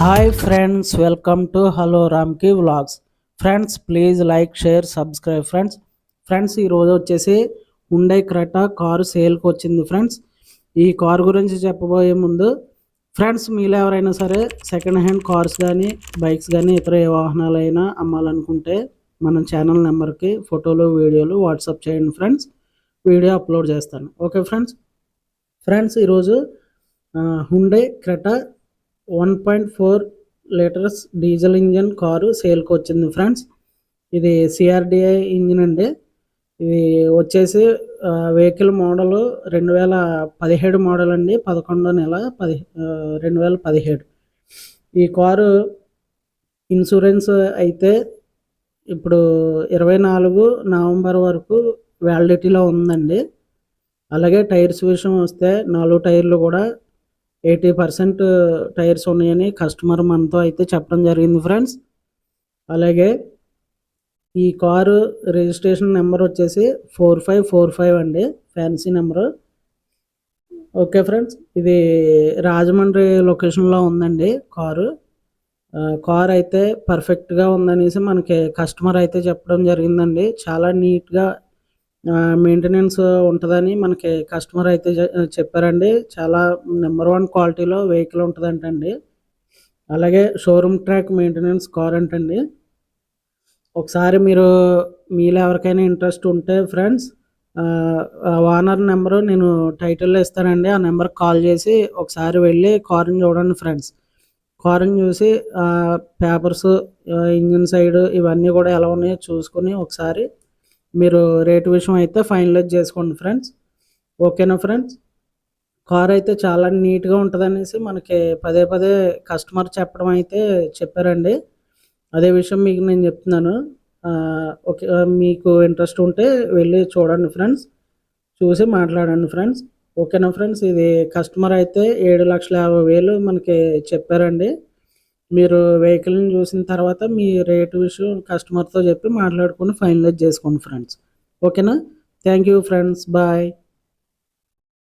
Hi friends, welcome to hello రామ్కి vlogs. Friends please like, share, subscribe. Friends ఈరోజు వచ్చేసి Hyundai Creta car సేల్కి వచ్చింది. ఫ్రెండ్స్ ఈ కారు గురించి చెప్పబోయే ముందు ఫ్రెండ్స్ మీలో ఎవరైనా సరే సెకండ్ హ్యాండ్ కార్స్ కానీ బైక్స్ కానీ ఇతర ఏ వాహనాలైనా అమ్మాలనుకుంటే మన ఛానల్ నెంబర్కి ఫోటోలు వీడియోలు వాట్సాప్ చేయండి ఫ్రెండ్స్. వీడియో అప్లోడ్ చేస్తాను. ఓకే ఫ్రెండ్స్ ఈరోజు Hyundai Creta 1.4 litres diesel engine car సేల్కి వచ్చింది ఫ్రెండ్స్. ఇది సిఆర్డిఐ ఇంజిన్ అండి. ఇది వచ్చేసి వెహికల్ మోడల్ 2017 మోడల్ అండి. 11వ నెల 2017. ఈ కారు ఇన్సూరెన్స్ అయితే ఇప్పుడు 24 నవంబర్ వరకు వ్యాలిడిటీలో ఉందండి. అలాగే టైర్స్ విషయం వస్తే 4 టైర్లు కూడా 80% టైర్స్ ఉన్నాయని కస్టమర్ మనతో అయితే చెప్పడం జరిగింది ఫ్రెండ్స్. అలాగే ఈ కారు రిజిస్ట్రేషన్ నెంబర్ వచ్చేసి 4545 అండి, ఫ్యాన్సీ నెంబరు. ఓకే ఫ్రెండ్స్, ఇది రాజమండ్రి లొకేషన్లో ఉందండి కారు. కార్ అయితే పర్ఫెక్ట్గా ఉందనేసి మనకి కస్టమర్ అయితే చెప్పడం జరిగిందండి. చాలా నీట్గా మెయింటెనెన్స్ ఉంటుందని మనకి కస్టమర్ అయితే చెప్పారండి. చాలా నెంబర్ 1 క్వాలిటీలో వెహికల్ ఉంటుందంటండి. అలాగే షోరూమ్ ట్రాక్ మెయింటెనెన్స్ కార్ అంటండి. ఒకసారి మీలో ఎవరికైనా ఇంట్రెస్ట్ ఉంటే ఫ్రెండ్స్ ఓనర్ నెంబరు నేను టైటిల్లో ఇస్తానండి. ఆ నెంబర్కి కాల్ చేసి ఒకసారి వెళ్ళి కారుని చూడండి ఫ్రెండ్స్. కారుని చూసి పేపర్స్, ఇంజిన్ సైడ్ ఇవన్నీ కూడా ఎలా ఉన్నాయో చూసుకొని ఒకసారి మీరు రేటు విషయం అయితే ఫైనలైజ్ చేసుకోండి ఫ్రెండ్స్. ఓకేనా ఫ్రెండ్స్? కార్ అయితే చాలా నీట్గా ఉంటుంది అనేసి మనకి పదే కస్టమర్ చెప్పడం అయితే చెప్పారండి. అదే విషయం మీకు నేను చెప్తున్నాను. ఓకే, మీకు ఇంట్రెస్ట్ ఉంటే వెళ్ళి చూడండి ఫ్రెండ్స్, చూసి మాట్లాడండి ఫ్రెండ్స్. ఓకేనా ఫ్రెండ్స్? ఇది కస్టమర్ అయితే 7,50,000 మనకి చెప్పారండి. మీరు వెహికల్ని చూసిన తర్వాత మీ రేటు విషయం కస్టమర్తో చెప్పి మాట్లాడుకొని ఫైనలైజ్ చేసుకోండి ఫ్రెండ్స్. ఓకేనా? Thank you friends, bye.